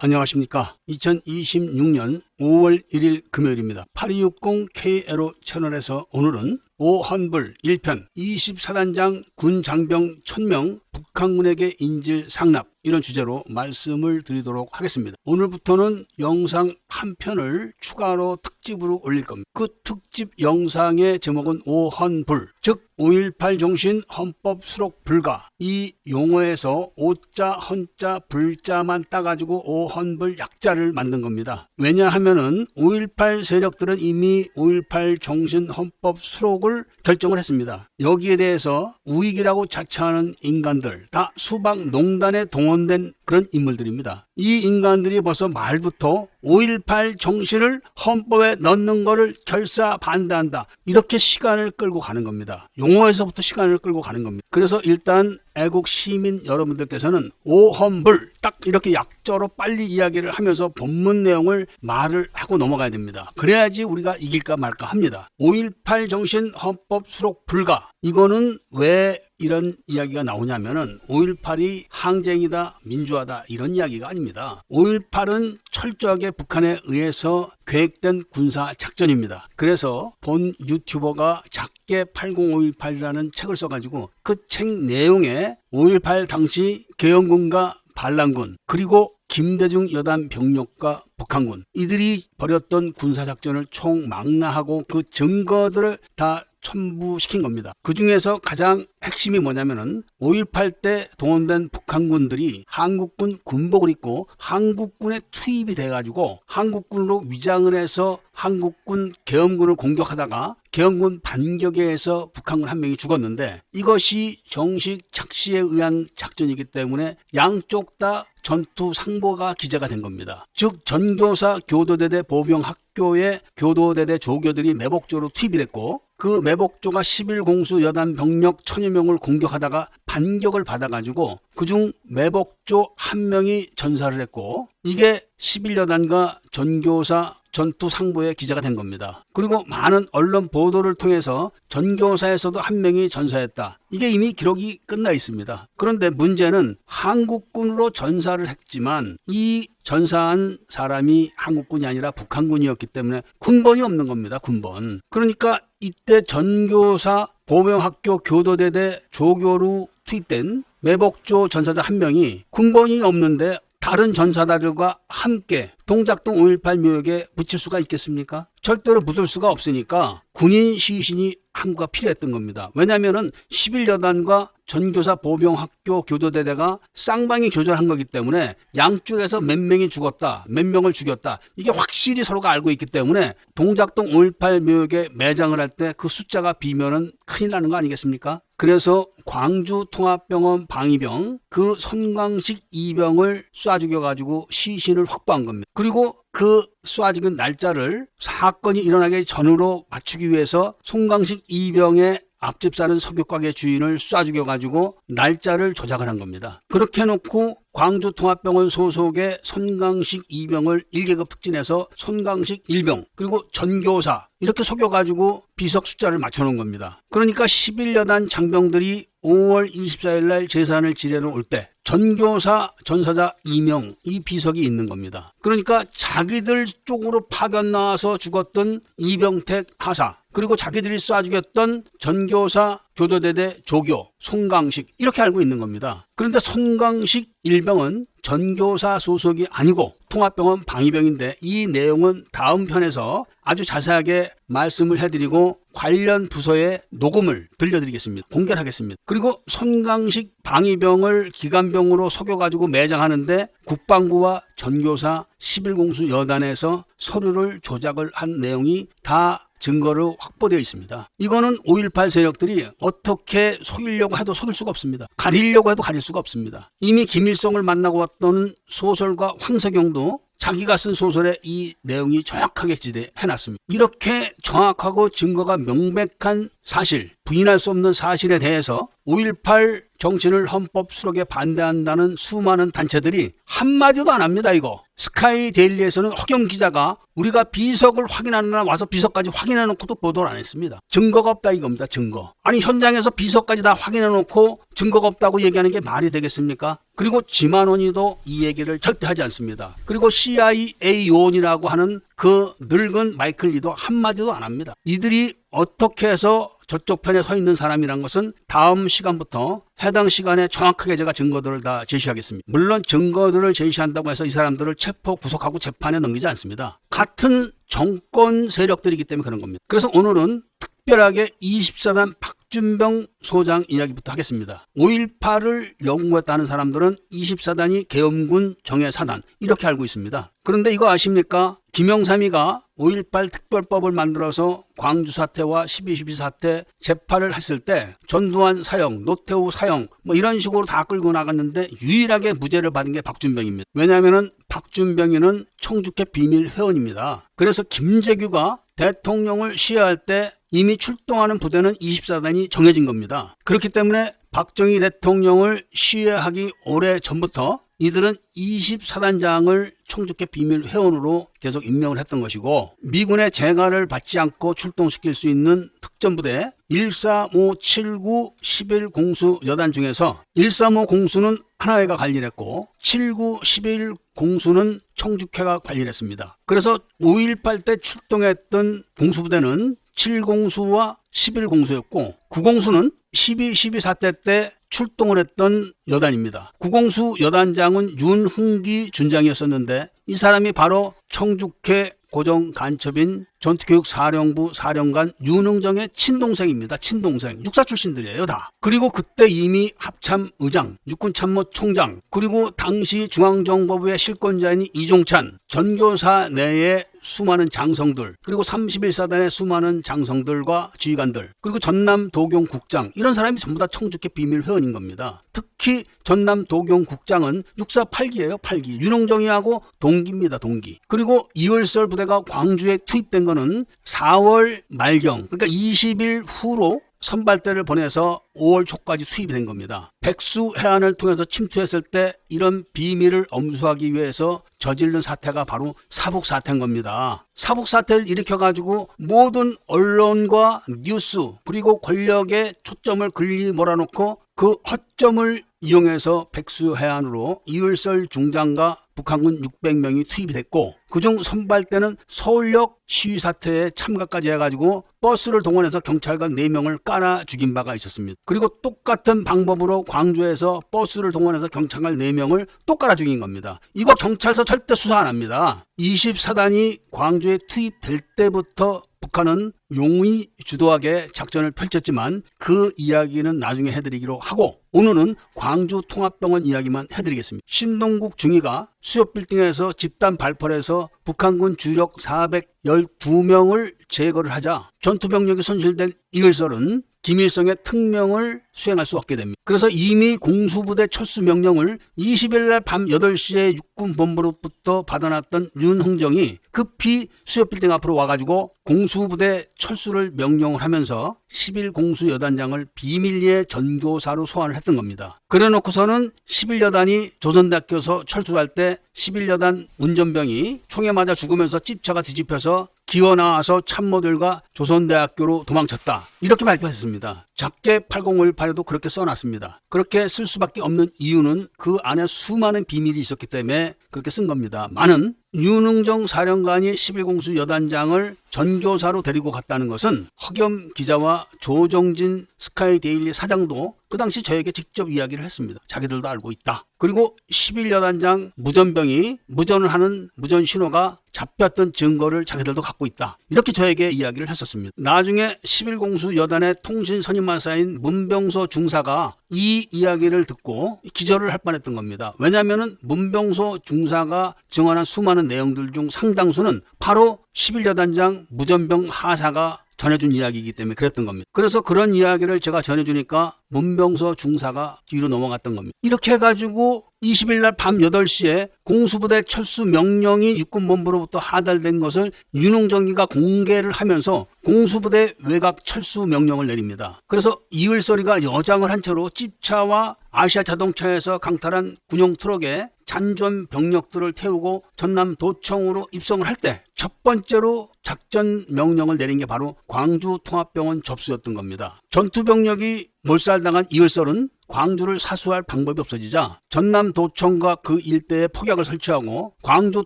안녕하십니까. 2026년 5월 1일 금요일입니다. 8260KLO 채널에서 오늘은 오헌불 1편 24단장 군 장병 1000명 북한군에게 인질 상납, 이런 주제로 말씀을 드리도록 하겠습니다. 오늘부터는 영상 한 편을 추가로 특집으로 올릴 겁니다. 그 특집 영상의 제목은 오헌불, 즉 5.18 정신 헌법 수록 불가, 이 용어에서 오자, 헌자, 불자만 따가지고 오헌불 약자를 만든 겁니다. 왜냐하면은 5.18 세력들은 이미 5.18 정신 헌법 수록을 결정을 했습니다. 여기에 대해서 우익이라고 자처하는 인간들, 다 수박농단에 동원된 그런 인물들입니다. 이 인간들이 벌써 말부터 5.18 정신을 헌법에 넣는 거를 결사 반대한다, 이렇게 시간을 끌고 가는 겁니다. 용어에서부터 시간을 끌고 가는 겁니다. 그래서 일단 애국 시민 여러분들께서는 오헌불 딱 이렇게 약자로 빨리 이야기를 하면서 본문 내용을 말을 하고 넘어가야 됩니다. 그래야지 우리가 이길까 말까 합니다. 5.18 정신 헌법 수록 불가, 이거는 왜 이런 이야기가 나오냐면은 5.18이 항쟁이다, 민주화다, 이런 이야기가 아닙니다. 5.18은 철저하게 북한에 의해서 계획된 군사 작전입니다. 그래서 본 유튜버가 작게 80518이라는 책을 써가지고 그 책 내용에 5.18 당시 계엄군과 반란군, 그리고 김대중 여단 병력과 북한군, 이들이 벌였던 군사작전을 총망라하고 그 증거들을 다 첨부시킨 겁니다. 그 중에서 가장 핵심이 뭐냐면은 5.18 때 동원된 북한군들이 한국군 군복을 입고 한국군에 투입이 돼가지고 한국군으로 위장을 해서 한국군 계엄군을 공격하다가 계엄군 반격에 의해서 북한군 한 명이 죽었는데, 이것이 정식 착시에 의한 작전이기 때문에 양쪽 다 전투 상보가 기재가 된 겁니다. 즉 전교사 교도대대 보병학교에 교도대대 조교들이 매복조로 투입이 됐고, 그 매복조가 11공수 여단 병력 1000여 명을 공격하다가 반격을 받아가지고 그중 매복조 한 명이 전사를 했고, 이게 11여단과 전교사 전투 상보에 기재가 된 겁니다. 그리고 많은 언론 보도를 통해서 전교사에서도 한 명이 전사했다, 이게 이미 기록이 끝나 있습니다. 그런데 문제는 한국군으로 전사를 했지만 이 전사한 사람이 한국군이 아니라 북한군이었기 때문에 군번이 없는 겁니다. 군번. 그러니까 이때 전교사 보병학교 교도대대 조교로 투입된 매복조 전사자 한 명이 군번이 없는데 다른 전사들과 함께 동작동 5.18 묘역에 붙일 수가 있겠습니까? 절대로 묻을 수가 없으니까 군인 시신이 항구가 필요했던 겁니다. 왜냐하면 11여단과 전교사 보병학교 교도대대가 쌍방이 교전한 거기 때문에 양쪽에서 몇 명이 죽었다, 몇 명을 죽였다, 이게 확실히 서로가 알고 있기 때문에 동작동 5.18 묘역에 매장을 할 때 그 숫자가 비면은 큰일 나는 거 아니겠습니까? 그래서 광주 통합병원 방위병, 그 손광식 이병을 쏴 죽여가지고 시신을 확보한 겁니다. 그리고 그 쏴 죽인 날짜를 사건이 일어나기 전으로 맞추기 위해서 손광식 이병의 앞집 사는 석유가게 주인을 쏴 죽여가지고 날짜를 조작을 한 겁니다. 그렇게 해놓고 광주통합병원 소속의 손광식 2병을 1계급 특진해서 손광식 1병, 그리고 전교사, 이렇게 속여가지고 비석 숫자를 맞춰놓은 겁니다. 그러니까 11여단 장병들이 5월 24일 날 제산을 지내러 올 때 전교사 전사자 2명, 이 비석이 있는 겁니다. 그러니까 자기들 쪽으로 파견 나와서 죽었던 이병택 하사, 그리고 자기들이 쏴 죽였던 전교사 교도대대 조교 손광식, 이렇게 알고 있는 겁니다. 그런데 손광식 1병은 전교사 소속이 아니고 통합병원 방위병인데, 이 내용은 다음 편에서 아주 자세하게 말씀을 해드리고 관련 부서의 녹음을 들려드리겠습니다. 공개하겠습니다. 그리고 손광식 방위병을 기관병으로 속여가지고 매장하는데 국방부와 전교사 11공수 여단에서 서류를 조작을 한 내용이 다 증거로 확보되어 있습니다. 이거는 5.18 세력들이 어떻게 속이려고 해도 속일 수가 없습니다. 가리려고 해도 가릴 수가 없습니다. 이미 김일성을 만나고 왔던 소설가 황석영도 자기가 쓴 소설에 이 내용이 정확하게 지대해놨습니다. 이렇게 정확하고 증거가 명백한 사실, 부인할 수 없는 사실에 대해서 5.18 정신을 헌법 수록에 반대한다는 수많은 단체들이 한마디도 안 합니다. 이거 스카이 데일리에서는 허경 기자가 우리가 비석을 확인하는 날 와서 비석까지 확인해 놓고도 보도를 안 했습니다. 증거가 없다 이겁니다. 증거. 아니 현장에서 비석까지 다 확인해 놓고 증거가 없다고 얘기하는 게 말이 되겠습니까? 그리고 지만원이도 이 얘기를 절대 하지 않습니다. 그리고 CIA 요원이라고 하는 그 늙은 마이클 리도 한마디도 안 합니다. 이들이 어떻게 해서 저쪽 편에 서 있는 사람이란 것은 다음 시간부터 해당 시간에 정확하게 제가 증거들을 다 제시하겠습니다. 물론 증거들을 제시한다고 해서 이 사람들을 체포 구속하고 재판에 넘기지 않습니다. 같은 정권 세력들이기 때문에 그런 겁니다. 그래서 오늘은 특별하게 24단 박준병 소장 이야기부터 하겠습니다. 5.18을 연구했다는 사람들은 24단이 계엄군 정예사단 이렇게 알고 있습니다. 그런데 이거 아십니까? 김영삼이가 5.18 특별법을 만들어서 광주 사태와 12.12 사태 재판을 했을 때 전두환 사형, 노태우 사형 뭐 이런 식으로 다 끌고 나갔는데 유일하게 무죄를 받은 게 박준병입니다. 왜냐하면 박준병이는 청주회 비밀 회원입니다. 그래서 김재규가 대통령을 시해할 때 이미 출동하는 부대는 24단이 정해진 겁니다. 그렇기 때문에 박정희 대통령을 시해하기 오래전부터 이들은 24단장을 청주회 비밀 회원으로 계속 임명을 했던 것이고 미군의 재가를 받지 않고 출동시킬 수 있는 특전부대 135, 79, 11 공수 여단 중에서 135 공수는 하나회가 관리를 했고 79, 11 공수는 청주회가 관리를 했습니다. 그래서 5.18 때 출동했던 공수부대는 7공수와 11공수였고 9공수는 12 사태 때 출동을 했던 여단입니다. 9공수 여단장은 윤흥기 준장이었었는데 이 사람이 바로 청주회 고정 간첩인 전투교육사령부 사령관 윤흥정의 친동생입니다. 친동생. 육사 출신들이에요 다. 그리고 그때 이미 합참의장, 육군참모총장, 그리고 당시 중앙정보부의 실권자인 이종찬, 전교사 내에 수많은 장성들, 그리고 31사단의 수많은 장성들과 지휘관들, 그리고 전남도경국장, 이런 사람이 전부 다 청주회 비밀 회원인 겁니다. 특히 전남도경국장은 육사 8기예요. 8기. 윤흥정이하고 동기입니다. 동기. 그리고 이월설 부대가 광주에 투입된 거는 4월 말경, 그러니까 20일 후로 선발대를 보내서 5월 초까지 투입이 된 겁니다. 백수 해안을 통해서 침투했을 때 이런 비밀을 엄수하기 위해서 저지른 사태가 바로 사북 사태인 겁니다. 사북 사태를 일으켜가지고 모든 언론과 뉴스 그리고 권력의 초점을 글리 몰아놓고 그 허점을 이용해서 백수 해안으로 이월설 중장과 북한군 600명이 투입이 됐고 그중 선발대는 서울역 시위 사태에 참가까지 해가지고 버스를 동원해서 경찰관 4명을 깔아 죽인 바가 있었습니다. 그리고 똑같은 방법으로 광주에서 버스를 동원해서 경찰관 4명을 또 깔아 죽인 겁니다. 이거 경찰서 절대 수사 안 합니다. 24단이 광주에 투입될 때부터 북한은 용의 주도하게 작전을 펼쳤지만 그 이야기는 나중에 해드리기로 하고 오늘은 광주 통합병원 이야기만 해드리겠습니다. 신동국 중위가 수협빌딩에서 집단 발포를 해서 북한군 주력 412명을 제거를 하자 전투병력이 손실된 이글설은 김일성의 특명을 수행할 수 없게 됩니다. 그래서 이미 공수부대 철수 명령을 20일 날 밤 8시에 육군본부로부터 받아놨던 윤흥정이 급히 수협빌딩 앞으로 와가지고 공수부대 철수를 명령을 하면서 11공수 여단장을 비밀리에 전교사로 소환을 했던 겁니다. 그래 놓고서는 11여단이 조선대학교에서 철수할 때 11여단 운전병이 총에 맞아 죽으면서 찝차가 뒤집혀서 기어 나와서 참모들과 조선대학교로 도망쳤다. 이렇게 발표했습니다. 작게 8058에도 그렇게 써놨습니다. 그렇게 쓸 수밖에 없는 이유는 그 안에 수많은 비밀이 있었기 때문에 그렇게 쓴 겁니다. 많은 윤흥정 사령관이 11공수 여단장을 전교사로 데리고 갔다는 것은 허겸 기자와 조정진 스카이데일리 사장도 그 당시 저에게 직접 이야기를 했습니다. 자기들도 알고 있다. 그리고 11여단장 무전병이 무전을 하는 무전 신호가 잡혔던 증거를 자기들도 갖고 있다. 이렇게 저에게 이야기를 했었습니다. 나중에 11공수 여단의 통신 선임마사인 문병소 중사가 이 이야기를 듣고 기절을 할 뻔했던 겁니다. 왜냐하면 문병소 중사가 증언한 수많은 내용들 중 상당수는 바로 11여단장 무전병 하사가 전해준 이야기이기 때문에 그랬던 겁니다. 그래서 그런 이야기를 제가 전해주니까 문병서 중사가 뒤로 넘어갔던 겁니다. 이렇게 해가지고 20일 날 밤 8시에 공수부대 철수 명령이 육군본부로부터 하달된 것을 윤홍정이가 공개를 하면서 공수부대 외곽 철수 명령을 내립니다. 그래서 이을설이가 여장을 한 채로 찝차와 아시아 자동차에서 강탈한 군용 트럭에 잔존 병력들을 태우고 전남 도청으로 입성을 할 때 첫 번째로 작전 명령을 내린 게 바로 광주 통합병원 접수였던 겁니다. 전투 병력이 몰살당한 이을설은 광주를 사수할 방법이 없어지자 전남 도청과 그 일대에 폭약을 설치하고 광주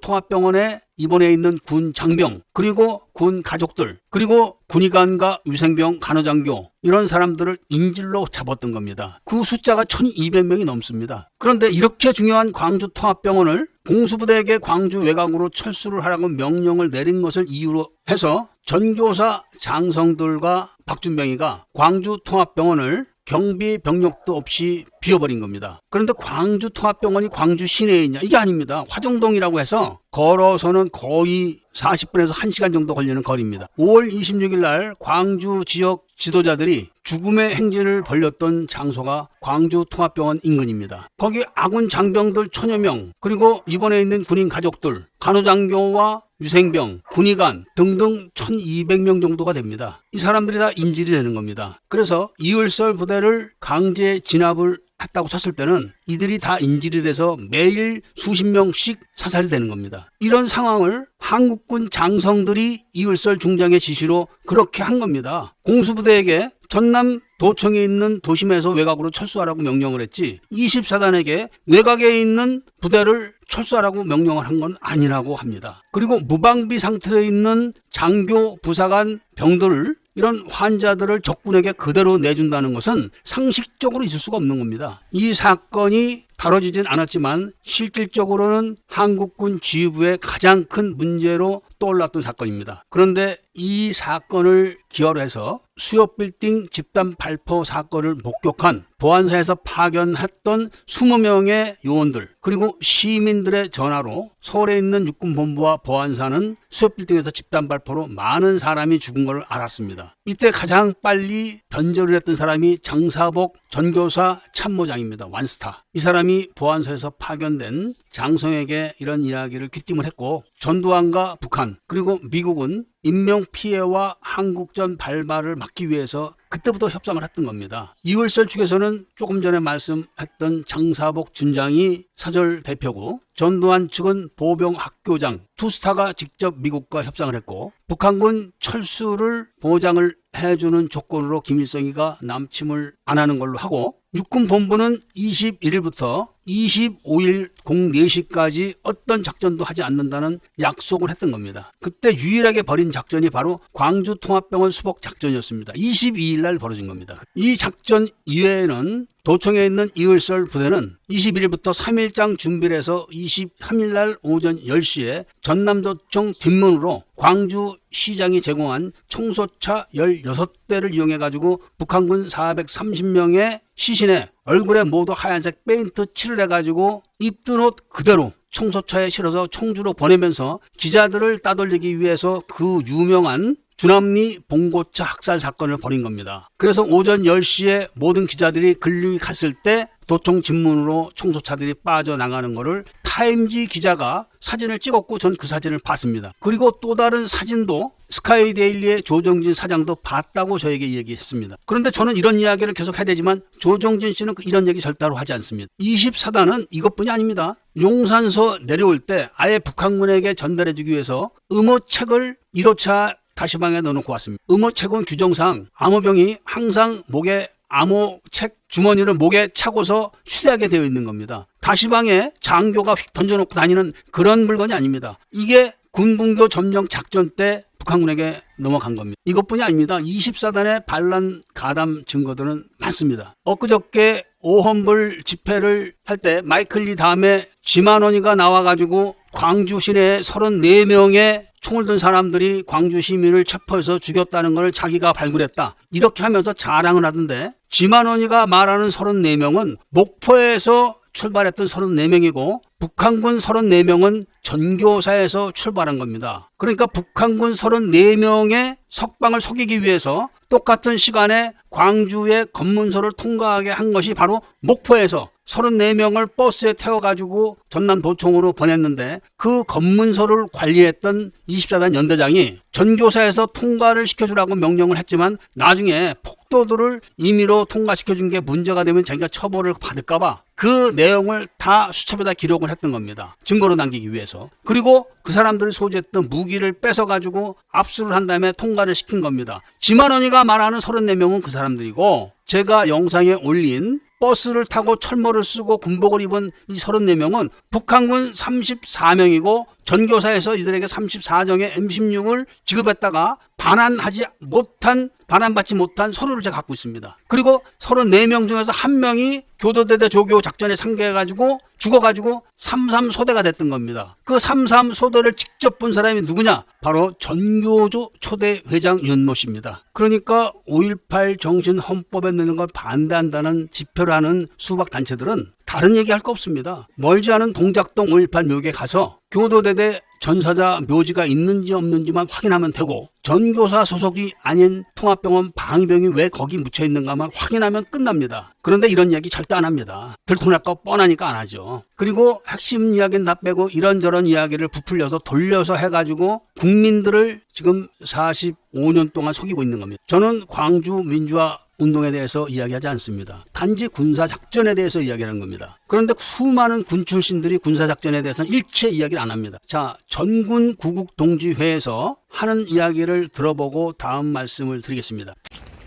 통합병원에 입원해 있는 군 장병 그리고 군 가족들 그리고 군의관과 위생병 간호장교 이런 사람들을 인질로 잡았던 겁니다. 그 숫자가 1200명이 넘습니다. 그런데 이렇게 중요한 광주 통합병원을 공수부대에게 광주 외곽으로 철수를 하라고 명령을 내린 것을 이유로 해서 전교사 장성들과 박준병이가 광주 통합병원을 경비 병력도 없이 비워버린 겁니다. 그런데 광주 통합병원이 광주 시내에 있냐? 이게 아닙니다. 화정동이라고 해서 걸어서는 거의 40분에서 1시간 정도 걸리는 거리입니다. 5월 26일 날 광주 지역 지도자들이 죽음의 행진을 벌였던 장소가 광주 통합병원 인근입니다. 거기 아군 장병들 1000여 명 그리고 입원해 있는 군인 가족들 간호장교와 위생병, 군의관 등등 1200명 정도가 됩니다. 이 사람들이 다 인질이 되는 겁니다. 그래서 이을설 부대를 강제 진압을 했다고 쳤을 때는 이들이 다 인질이 돼서 매일 수십 명씩 사살이 되는 겁니다. 이런 상황을 한국군 장성들이 이을설 중장의 지시로 그렇게 한 겁니다. 공수부대에게 전남 도청에 있는 도심에서 외곽으로 철수하라고 명령을 했지 24단에게 외곽에 있는 부대를 철수하라고 명령을 한 건 아니라고 합니다. 그리고 무방비 상태에 있는 장교, 부사관, 병들을 이런 환자들을 적군에게 그대로 내준다는 것은 상식적으로 있을 수가 없는 겁니다. 이 사건이 다뤄지진 않았지만 실질적으로는 한국군 지휘부의 가장 큰 문제로 떠올랐던 사건입니다. 그런데 이 사건을 기어로 해서 수협빌딩 집단 발포 사건을 목격한 보안사에서 파견했던 20명의 요원들 그리고 시민들의 전화로 서울에 있는 육군본부와 보안사는 수협빌딩에서 집단 발포로 많은 사람이 죽은 걸 알았습니다. 이때 가장 빨리 변절을 했던 사람이 장사복 전교사 참모장입니다. 완스타. 이 사람이 보안사에서 파견된 장성에게 이런 이야기를 귀띔을 했고 전두환과 북한 그리고 미국은 인명피해와 한국전 발발을 막기 위해서 그때부터 협상을 했던 겁니다. 이월설 측에서는 조금 전에 말씀했던 장사복 준장이 사절 대표고 전두환 측은 보병학교장 투스타가 직접 미국과 협상을 했고 북한군 철수를 보장을 해주는 조건으로 김일성이가 남침을 안 하는 걸로 하고 육군본부는 21일부터 25일 04시까지 어떤 작전도 하지 않는다는 약속을 했던 겁니다. 그때 유일하게 벌인 작전이 바로 광주 통합병원 수복 작전이었습니다. 22일 날 벌어진 겁니다. 이 작전 이외에는 도청에 있는 이을설 부대는 21일부터 3일장 준비를 해서 23일 날 오전 10시에 전남도청 뒷문으로 광주 시장이 제공한 청소차 16대를 이용해가지고 북한군 430명의 시신에 얼굴에 모두 하얀색 페인트 칠을 해가지고 입던 옷 그대로 청소차에 실어서 청주로 보내면서 기자들을 따돌리기 위해서 그 유명한 주남리 봉고차 학살 사건을 벌인 겁니다. 그래서 오전 10시에 모든 기자들이 근무에 갔을 때 도청 집문으로 청소차들이 빠져나가는 거를 타임지 기자가 사진을 찍었고 전 그 사진을 봤습니다. 그리고 또 다른 사진도 스카이데일리의 조정진 사장도 봤다고 저에게 얘기했습니다. 그런데 저는 이런 이야기를 계속 해야 되지만 조정진 씨는 이런 얘기 절대로 하지 않습니다. 24단은 이것뿐이 아닙니다. 용산서 내려올 때 아예 북한군에게 전달해주기 위해서 음호책을 1호차 다시방에 넣어놓고 왔습니다. 음호책은 규정상 암호병이 항상 목에 암호책 주머니를 목에 차고서 휴대하게 되어 있는 겁니다. 다시방에 장교가 휙 던져놓고 다니는 그런 물건이 아닙니다. 이게 군분교 점령 작전 때 북한군에게 넘어간 겁니다. 이것뿐이 아닙니다. 24단의 반란 가담 증거들은 많습니다. 엊그저께 오헌불 집회를 할 때 마이클 리 다음에 지만원이가 나와가지고 광주 시내에 34명의 총을 든 사람들이 광주 시민을 체포해서 죽였다는 걸 자기가 발굴했다. 이렇게 하면서 자랑을 하던데 지만원이가 말하는 34명은 목포에서 출발했던 34명이고 북한군 34명은 전교사에서 출발한 겁니다. 그러니까 북한군 34명의 석방을 속이기 위해서 똑같은 시간에 광주의 검문소를 통과하게 한 것이 바로 목포에서 34명을 버스에 태워가지고 전남도청으로 보냈는데, 그 검문소를 관리했던 24단 연대장이 전교사에서 통과를 시켜주라고 명령을 했지만 나중에 폭도들을 임의로 통과시켜준 게 문제가 되면 자기가 처벌을 받을까봐 그 내용을 다 수첩에다 기록을 했던 겁니다. 증거로 남기기 위해서. 그리고 그 사람들이 소지했던 무기를 뺏어가지고 압수를 한 다음에 통과를 시킨 겁니다. 지만원이가 말하는 34명은 그 사람들이고, 제가 영상에 올린 버스를 타고 철모를 쓰고 군복을 입은 이 34명은 북한군 34명이고 전교사에서 이들에게 34정의 M16을 지급했다가 반환받지 못한 서류를 제가 갖고 있습니다. 그리고 34명 중에서 한 명이 교도대대 조교 작전에 참가해가지고 죽어가지고 33소대가 됐던 겁니다. 그 33소대를 직접 본 사람이 누구냐? 바로 전교조 초대 회장 윤모 씨입니다. 그러니까 5.18 정신 헌법에 넣는 걸 반대한다는 집회를 하는 수박 단체들은 다른 얘기할 거 없습니다. 멀지 않은 동작동 5.18 묘기에 가서 교도대대 전사자 묘지가 있는지 없는지만 확인하면 되고, 전교사 소속이 아닌 통합병원 방위병이 왜 거기 묻혀 있는가만 확인하면 끝납니다. 그런데 이런 이야기 절대 안 합니다. 들통날 거 뻔하니까 안 하죠. 그리고 핵심 이야기는 다 빼고 이런저런 이야기를 부풀려서 돌려서 해가지고 국민들을 지금 45년 동안 속이고 있는 겁니다. 저는 광주 민주화 운동에 대해서 이야기하지 않습니다. 단지 군사작전에 대해서 이야기하는 겁니다. 그런데 수많은 군 출신들이 군사작전에 대해서는 일체 이야기를 안 합니다. 자, 전군 구국동지회에서 하는 이야기를 들어보고 다음 말씀을 드리겠습니다.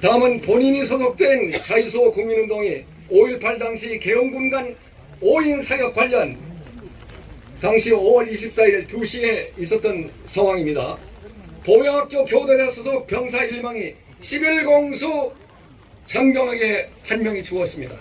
다음은 본인이 소속된 자유소 국민운동이 5.18 당시 계엄군간 5인 사격 관련 당시 5월 24일 2시에 있었던 상황입니다. 보양학교 교대대 소속 병사 1명이 11공수 장병에게 한 명이 죽었습니다.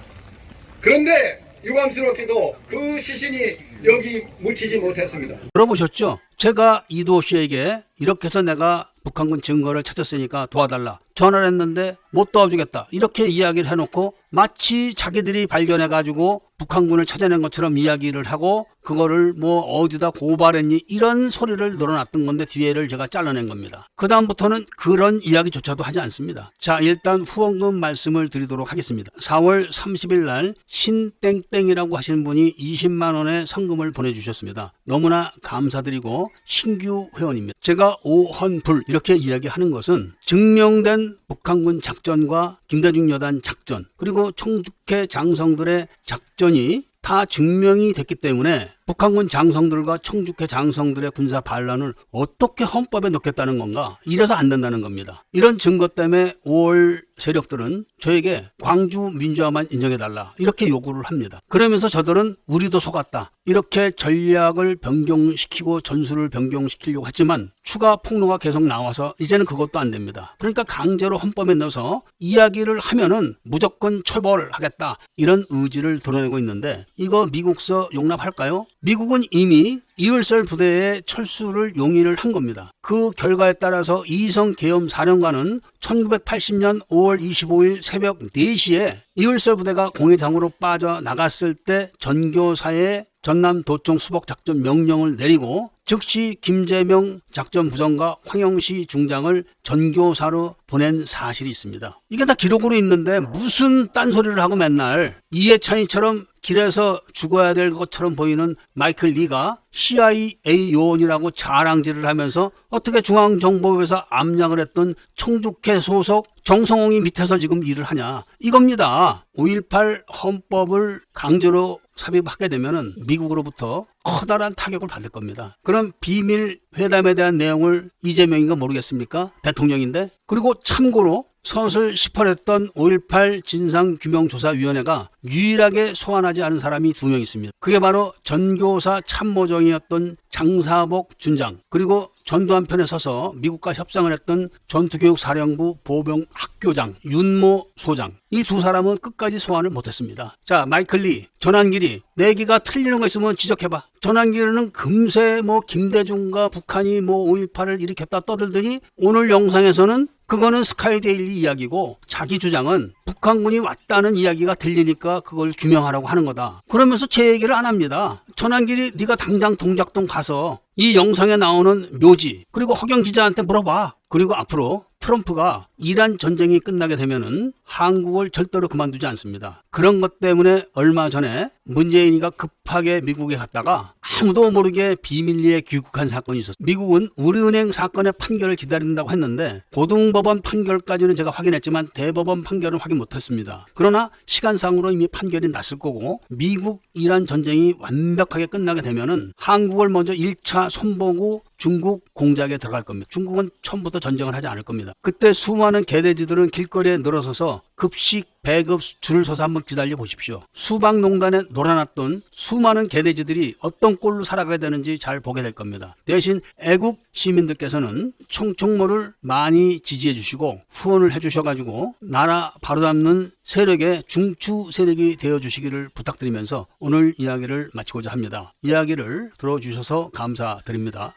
그런데 유감스럽게도 그 시신이 여기 묻히지 못했습니다. 들어보셨죠? 제가 이도 씨에게 이렇게 해서 내가 북한군 증거를 찾았으니까 도와달라 전화를 했는데 못 도와주겠다 이렇게 이야기를 해놓고 마치 자기들이 발견해가지고 북한군을 찾아낸 것처럼 이야기를 하고 그거를 뭐 어디다 고발했니 이런 소리를 늘어놨던 건데 뒤에를 제가 잘라낸 겁니다. 그 다음부터는 그런 이야기조차도 하지 않습니다. 자, 일단 후원금 말씀을 드리도록 하겠습니다. 4월 30일 날 신땡땡이라고 하시는 분이 20만 원의 성금을 보내주셨습니다. 너무나 감사드리고 신규 회원입니다. 제가 오헌불 이렇게 이야기하는 것은 증명된 북한군 작전과 김대중 여단 작전 그리고 총주케 장성들의 작전이 다 증명이 됐기 때문에 북한군 장성들과 청주케 장성들의 군사 반란을 어떻게 헌법에 넣겠다는 건가? 이래서 안 된다는 겁니다. 이런 증거 때문에 5월 세력들은 저에게 광주 민주화만 인정해달라 이렇게 요구를 합니다. 그러면서 저들은 우리도 속았다 이렇게 전략을 변경시키고 전술을 변경시키려고 했지만 추가 폭로가 계속 나와서 이제는 그것도 안 됩니다. 그러니까 강제로 헌법에 넣어서 이야기를 하면은 무조건 처벌하겠다 이런 의지를 드러내고 있는데 이거 미국서 용납할까요? 미국은 이미 이율설 부대의 철수를 용인을 한 겁니다. 그 결과에 따라서 이성 계엄 사령관은 1980년 5월 25일 새벽 4시에 이율설 부대가 공해장으로 빠져나갔을 때 전교사의 전남도청 수복작전 명령을 내리고 즉시 김재명 작전부장과 황영시 중장을 전교사로 보낸 사실이 있습니다. 이게 다 기록으로 있는데 무슨 딴소리를 하고 맨날 이해찬이처럼 길에서 죽어야 될 것처럼 보이는 마이클 리가 CIA 요원이라고 자랑질을 하면서 어떻게 중앙정보부에서 암약을 했던 청주케 소속 정성홍이 밑에서 지금 일을 하냐 이겁니다. 5.18 헌법을 강제로 삽입하게 되면은 미국으로부터 커다란 타격을 받을 겁니다. 그럼 비밀 회담에 대한 내용을 이재명이가 모르겠습니까? 대통령인데. 그리고 참고로 서슬 시펄했던 5.18 진상규명조사위원회가 유일하게 소환하지 않은 사람이 2명 있습니다. 그게 바로 전교사 참모정이었던 장사복 준장 그리고 전두환 편에 서서 미국과 협상을 했던 전투교육사령부 보병학교장 윤모 소장 이 2사람은 끝까지 소환을 못했습니다. 자, 마이클 리, 전환길이 내기가 틀리는 거 있으면 지적해봐. 전환길이는 금세 김대중과 북한이 5.18을 일으켰다 떠들더니 오늘 영상에서는 그거는 스카이데일리 이야기고 자기 주장은 북한군이 왔다는 이야기가 들리니까 그걸 규명하라고 하는 거다. 그러면서 제 얘기를 안 합니다. 전환길이 네가 당장 동작동 가서 이 영상에 나오는 묘지 그리고 허경 기자한테 물어봐. 그리고 앞으로 트럼프가 이란 전쟁이 끝나게 되면은 한국을 절대로 그만두지 않습니다. 그런 것 때문에 얼마 전에 문재인이가 급하게 미국에 갔다가 아무도 모르게 비밀리에 귀국한 사건이 있었어요. 미국은 우리은행 사건의 판결을 기다린다고 했는데 고등법원 판결까지는 제가 확인했지만 대법원 판결은 확인 못했습니다. 그러나 시간상으로 이미 판결이 났을 거고 미국 이란 전쟁이 완벽하게 끝나게 되면은 한국을 먼저 1차 손보고 중국 공작에 들어갈 겁니다. 중국은 처음부터 전쟁을 하지 않을 겁니다. 그때 수많은 개돼지들은 길거리에 늘어서서 급식 배급 줄을 서서 한번 기다려 보십시오. 수박농단에 놀아놨던 수많은 개돼지들이 어떤 꼴로 살아가게 되는지 잘 보게 될 겁니다. 대신 애국 시민들께서는 청총모를 많이 지지해 주시고 후원을 해 주셔가지고 나라 바로잡는 세력의 중추 세력이 되어 주시기를 부탁드리면서 오늘 이야기를 마치고자 합니다. 이야기를 들어주셔서 감사드립니다.